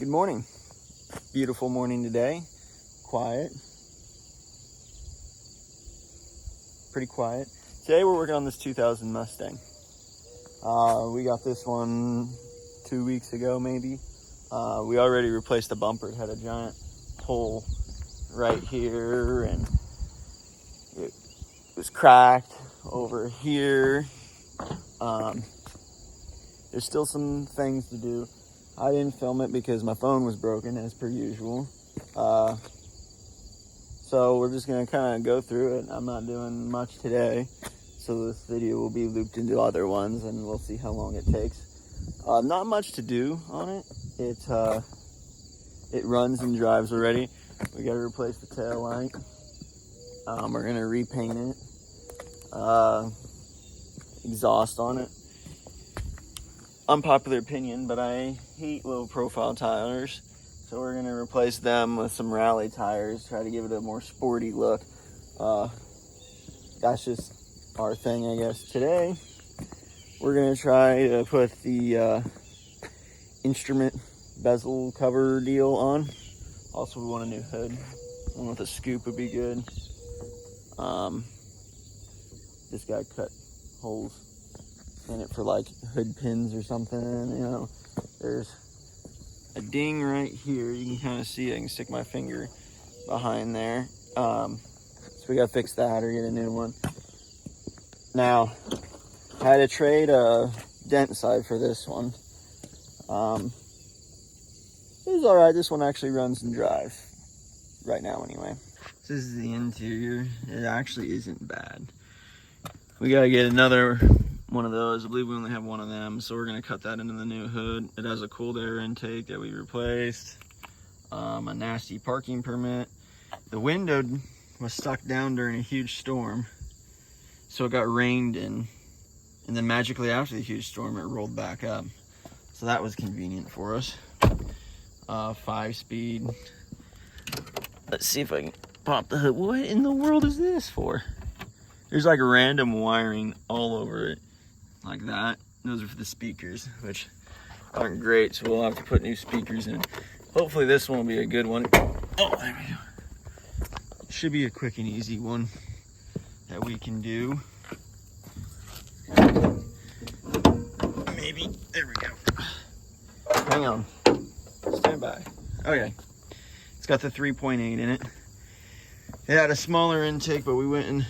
Good morning. Beautiful morning today. Quiet. Pretty quiet. Today we're working on this 2000 Mustang. We got this one 2 weeks ago maybe. We already replaced the bumper. It had a giant hole right here and it was cracked over here. There's still some things to do. I didn't film it because my phone was broken as per usual. So we're just gonna kind of go through it. I'm not doing much today, so this video will be looped into other ones and we'll see how long it takes. Not much to do on it. It runs and drives already. We gotta replace the tail light. We're gonna repaint it. Exhaust on it. Unpopular opinion, but I hate low profile tires, so we're gonna replace them with some rally tires, try to give it a more sporty look. That's just our thing, I guess. Today we're gonna try to put the instrument bezel cover deal on. Also, we want a new hood. One with a scoop would be good. Just gotta cut holes in it for like hood pins or something. You know, there's a ding right here. You can kind of see. I can stick my finger behind there. So we gotta fix that or get a new one. Now, I had to trade a dent side for this one. It was all right. This one actually runs and drives right now, anyway. This is the interior. It actually isn't bad. We gotta get another one of those. I believe we only have one of them, so we're gonna cut that into the new hood. It has a cold air intake that we replaced, a nasty parking permit. The window was stuck down during a huge storm, so it got rained in, and then magically after the huge storm it rolled back up, so that was convenient for us. 5-speed. Let's see if I can pop the hood. What in the world is this for? There's like random wiring all over it, like that. Those are for the speakers, which aren't great, so we'll have to put new speakers in. Hopefully this one will be a good one. Oh, there we go. Should be a quick and easy one that we can do. Maybe. There we go. Hang on. Stand by. Okay. It's got the 3.8 in it. It had a smaller intake, but we went and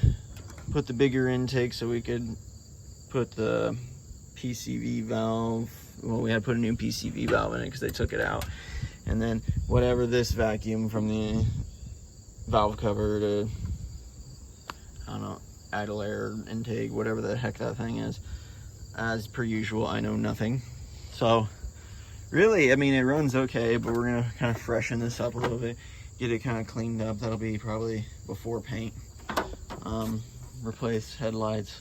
put the bigger intake so we could put the PCV valve. Well, we had to put a new PCV valve in it because they took it out. And then whatever this vacuum from the valve cover to, I don't know, idle air intake, whatever the heck that thing is. As per usual, I know nothing. So really, I mean, it runs okay, but we're gonna kind of freshen this up a little bit, get it kind of cleaned up. That'll be probably before paint. Replace headlights.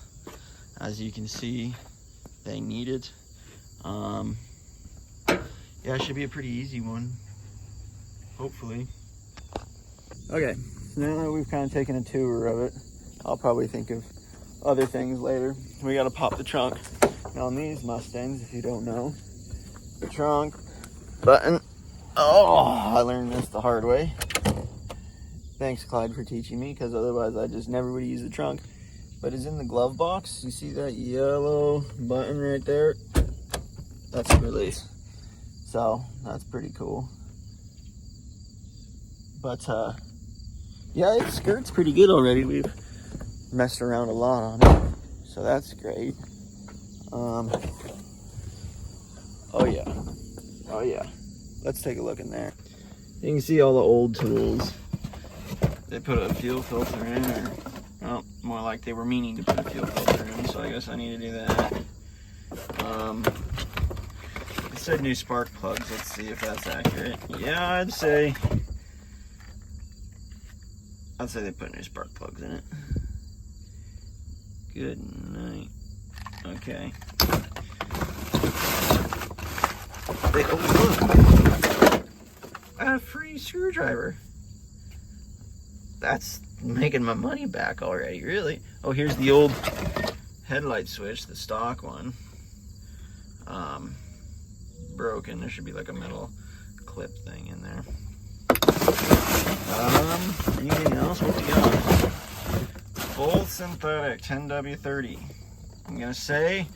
As you can see, they need it. Yeah, it should be a pretty easy one, hopefully. Okay, so now that we've kind of taken a tour of it, I'll probably think of other things later. We gotta pop the trunk. Now on these Mustangs, if you don't know, the trunk button. Oh, I learned this the hard way. Thanks, Clyde, for teaching me, because otherwise I just never would use the trunk. But it's in the glove box. You see that yellow button right there? That's a release. So that's pretty cool. But yeah, it skirts pretty good already. We've messed around a lot on it, so that's great. Oh yeah. Let's take a look in there. You can see all the old tools. They put a fuel filter in, or well, more like they were meaning to put a fuel filter in, so I guess I need to do that. It said new spark plugs. Let's see if that's accurate. Yeah, I'd say they put new spark plugs in it. Good night. Okay. Oh, look. I got a free screwdriver. That's making my money back already, really. Oh, here's the old headlight switch, the stock one. Broken. There should be like a metal clip thing in there. Anything else? What we got? Full synthetic 10W30. I'm gonna say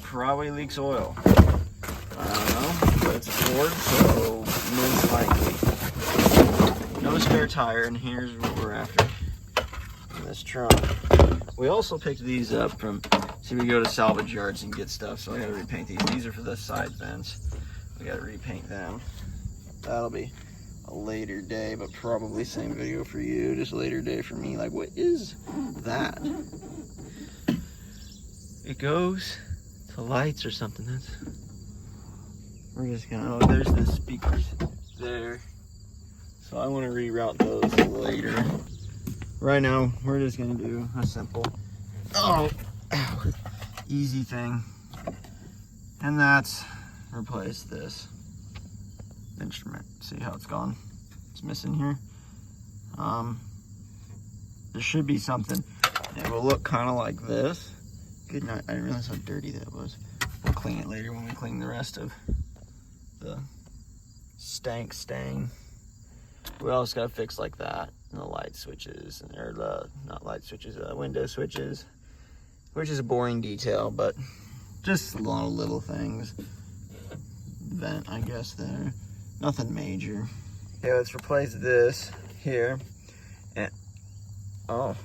probably leaks oil. I don't know, but it's a Ford, so most likely. No spare tire, and here's what we're after in this trunk. We also picked these up from, see, we go to salvage yards and get stuff, so I gotta repaint these. These are for the side vents. We gotta repaint them. That'll be a later day, but probably same video for you, just later day for me. Like, what is that? It goes to lights or something. That's, we're just gonna, oh, there's the speakers there. So I want to reroute those later. Right now, we're just gonna do a simple, oh, ow, easy thing. And that's replace this instrument. See how it's gone? It's missing here. There should be something. It will look kind of like this. Good night. I didn't realize how dirty that was. We'll clean it later when we clean the rest of the stain. We also got to fix like that, and the light switches, or the, not light switches, window switches, which is a boring detail, but just a lot of little things. Vent, I guess, there. Nothing major. Okay, let's replace this here. And, oh.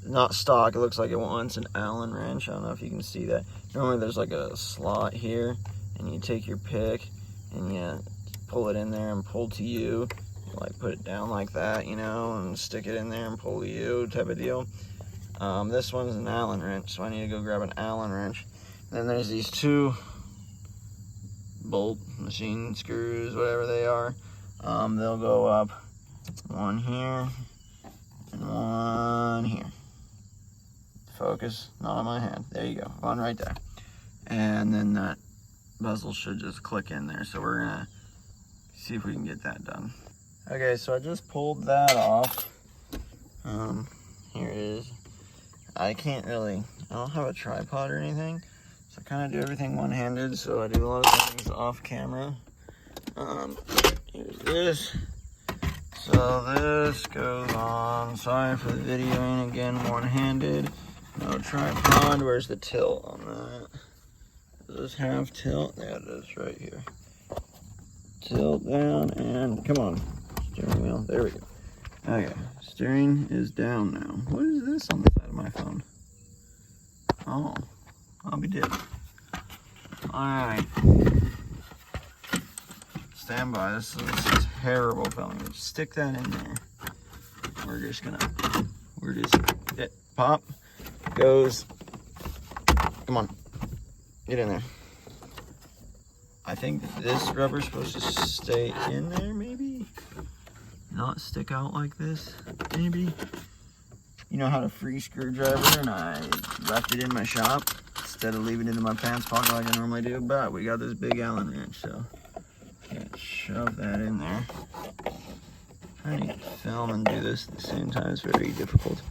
Not stock, it looks like it wants an Allen wrench. I don't know if you can see that. Normally there's like a slot here, and you take your pick, and you pull it in there and pull to you. Like put it down like that, you know, and stick it in there and pull to you type of deal. This one's an Allen wrench, so I need to go grab an Allen wrench. Then there's these two bolt machine screws, whatever they are. They'll go up, one here and one here. Focus, not on my hand. There you go, one right there. And then that bezel should just click in there. So we're gonna see if we can get that done. Okay, so I just pulled that off. Here it is. I can't really, I don't have a tripod or anything, so I kind of do everything one-handed, so I do a lot of things off camera. Here's this. So this goes on. Sorry for the videoing again, one-handed. No tripod. Where's the tilt on that? Does this have tilt? Yeah, it is right here. Tilt down and come on. Steering wheel. There we go. Okay. Steering is down now. What is this on the side of my phone? Oh. I'll be dead. Alright. Stand by. This is terrible filming. Stick that in there. We're just, it pop, goes, come on, get in there. I think this rubber's supposed to stay in there, maybe? Not stick out like this, maybe? You know how to free screwdriver, and I left it in my shop instead of leaving it in my pants pocket like I normally do, but we got this big Allen wrench, so can't shove that in there. Trying to film and do this at the same time is very difficult.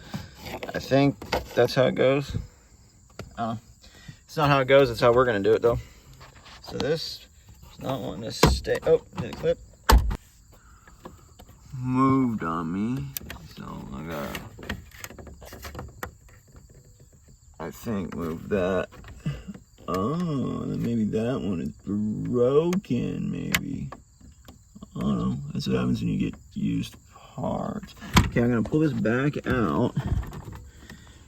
I think that's how it goes. It's not how it goes, it's how we're gonna do it though. So this is not wanting to stay. Oh, did it clip? Moved on me. So I gotta, I think, move that. Oh, then maybe that one is broken, maybe. I don't know. That's what happens when you get used parts. Okay, I'm gonna pull this back out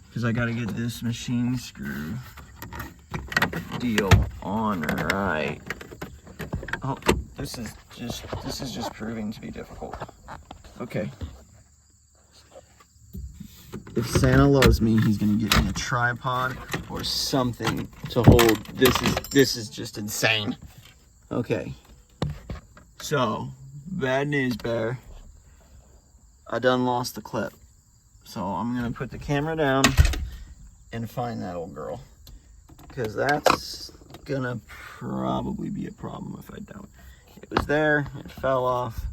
because I gotta get this machine screw deal on right. Oh, this is just proving to be difficult. Okay. If Santa loves me, he's gonna get me a tripod or something to hold. This is just insane. Okay. So, bad news, Bear. I done lost the clip. So I'm gonna put the camera down and find that old girl. Because that's gonna probably be a problem if I don't. It was there, it fell off.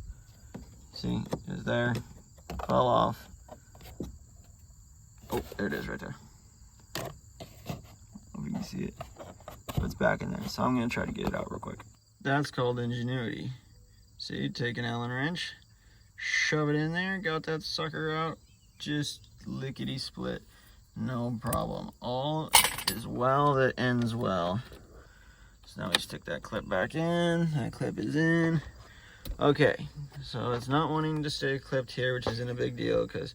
See, it was there, fell off. Oh, there it is right there. Hope you can see it. But it's back in there, so I'm gonna try to get it out real quick. That's called ingenuity. See, take an Allen wrench, shove it in there, got that sucker out, just lickety split. No problem. All is well that ends well. So now we stick that clip back in. That clip is in. Okay, so it's not wanting to stay clipped here, which isn't a big deal because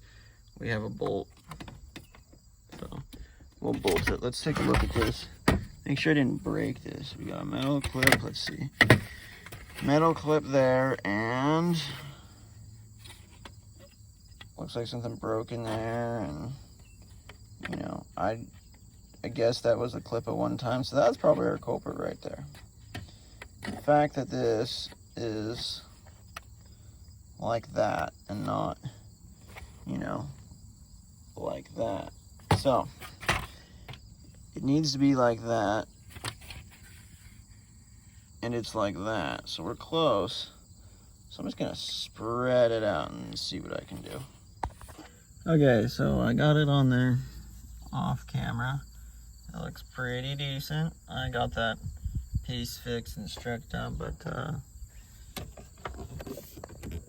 we have a bolt. So we'll bolt it. Let's take a look at this. Make sure I didn't break this. We got a metal clip. Let's see. Metal clip there, and looks like something broke in there, and you know, I guess that was a clip at one time, so that's probably our culprit right there. The fact that this is like that and not, you know, like that. So it needs to be like that, and it's like that. So we're close. So I'm just gonna spread it out and see what I can do. Okay, so I got it on there off camera. It looks pretty decent. I got that piece fixed and stretched out, but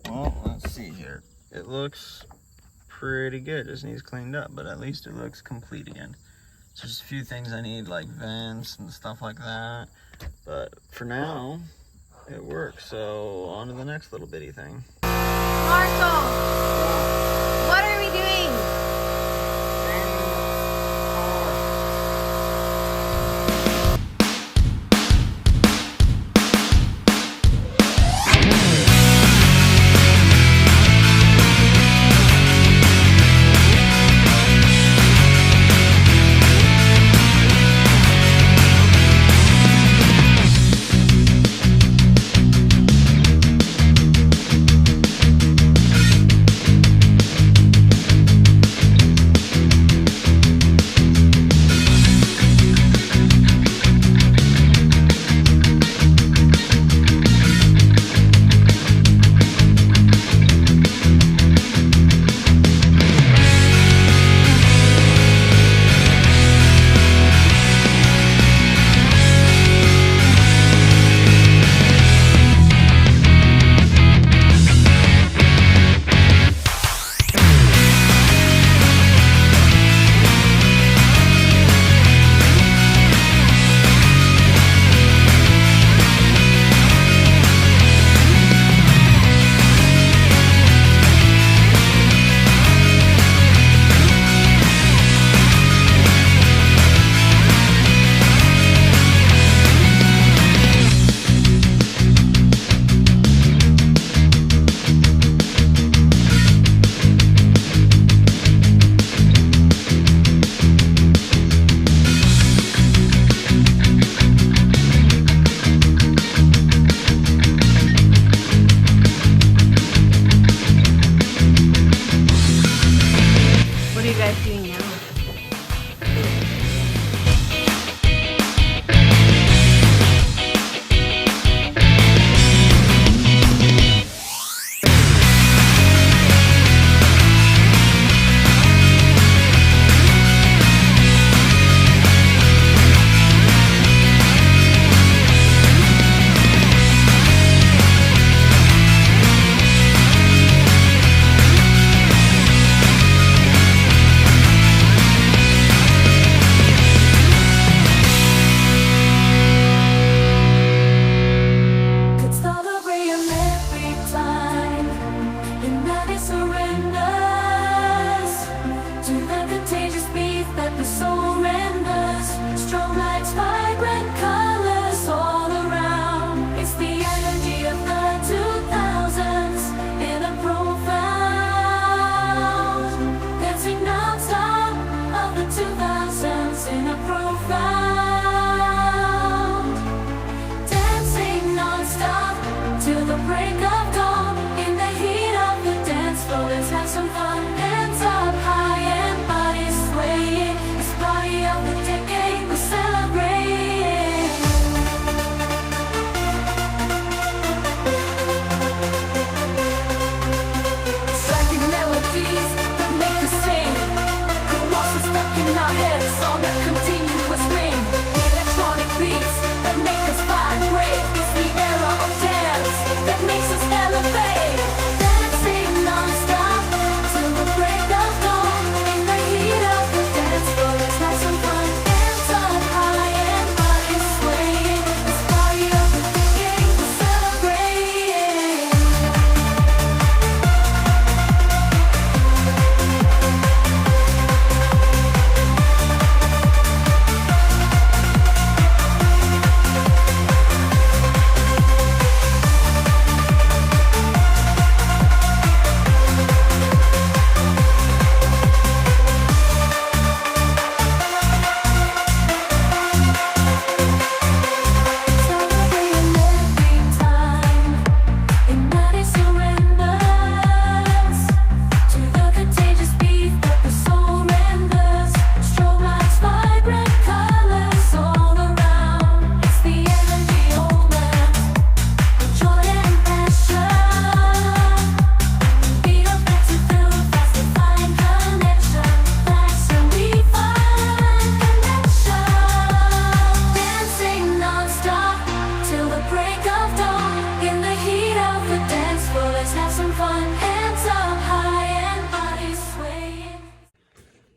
well, let's see here. It looks pretty good. Just needs cleaned up, but at least it looks complete again. So just a few things I need, like vents and stuff like that, but for now it works. So on to the next little bitty thing. Marshall, what are we doing?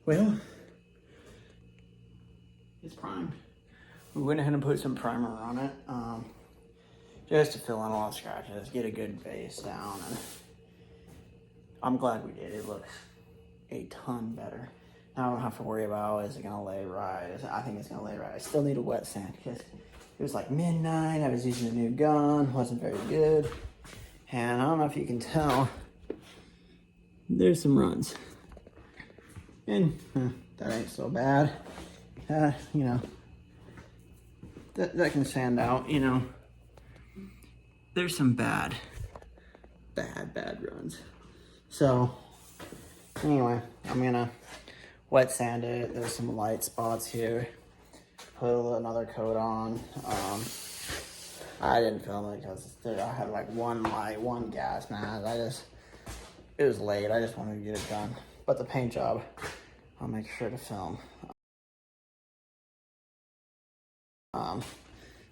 Well, it's primed. We went ahead and put some primer on it, just to fill in all the scratches, get a good base down, and I'm glad we did. It looks a ton better. Now I don't have to worry about, is it gonna lay right? I think it's gonna lay right. I still need a wet sand because it was like midnight. I was using a new gun, wasn't very good. And I don't know if you can tell, there's some runs. And that ain't so bad. You know, that can sand out, you know. There's some bad runs. So, anyway, I'm gonna wet sand it. There's some light spots here. Put another coat on. I didn't film it because I had like one light, one gas mask. It was late. I just wanted to get it done. But the paint job, I'll make sure to film.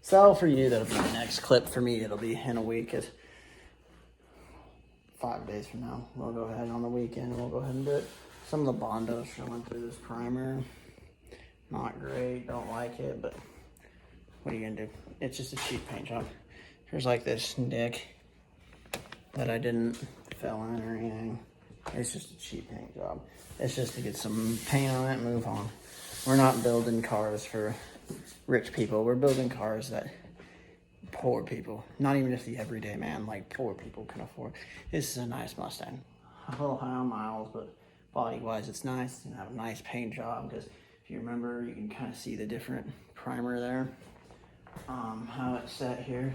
So for you, that'll be the next clip. For me, it'll be in a week. It's 5 days from now. We'll go ahead on the weekend and we'll go ahead and do it. Some of the Bondos showing through this primer. Not great, don't like it, but what are you gonna do? It's just a cheap paint job. There's like this nick that I didn't fill in or anything. It's just a cheap paint job. It's just to get some paint on it and move on. We're not building cars for rich people. We're building cars that poor people, not even just the everyday man, like poor people can afford. This is a nice Mustang. A little high on miles, but body-wise it's nice. And have a nice paint job because if you remember, you can kind of see the different primer there. How it's set here.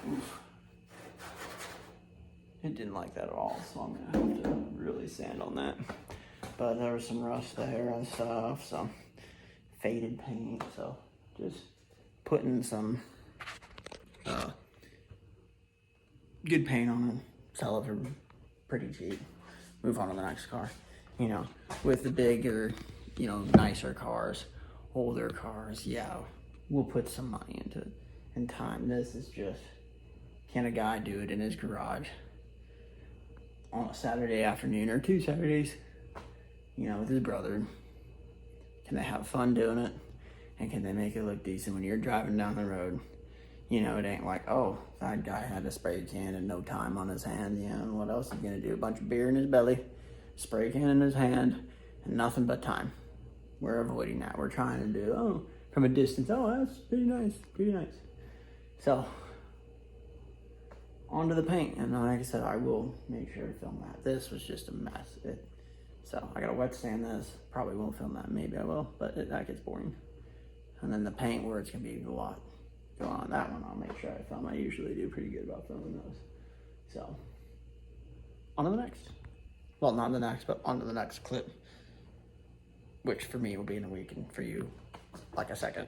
Oof. It didn't like that at all, so I'm gonna have to really sand on that. But there was some rust there and stuff, so faded paint, so just putting some good paint on it, sell it for pretty cheap, move on to the next car. You know, with the bigger, you know, nicer cars, older cars, yeah, we'll put some money into it and time. This is just, can a guy do it in his garage on a Saturday afternoon or 2 Saturdays, you know, with his brother? Can they have fun doing it? And can they make it look decent when you're driving down the road? You know, it ain't like, oh, that guy had a spray can and no time on his hand. You know, what else is he gonna do? A bunch of beer in his belly, spray can in his hand, and nothing but time. We're avoiding that. We're trying to do, oh, from a distance, oh, that's pretty nice, pretty nice. So, onto the paint. And like I said, I will make sure to film that. This was just a mess. So I gotta wet sand this. Probably won't film that. Maybe I will, but that gets boring. And then the paint where it's gonna be a lot going on. That one I'll make sure I film. I usually do pretty good about filming those. So on to the next. Well, not the next, but on to the next clip, which for me will be in a week, and for you, like a second.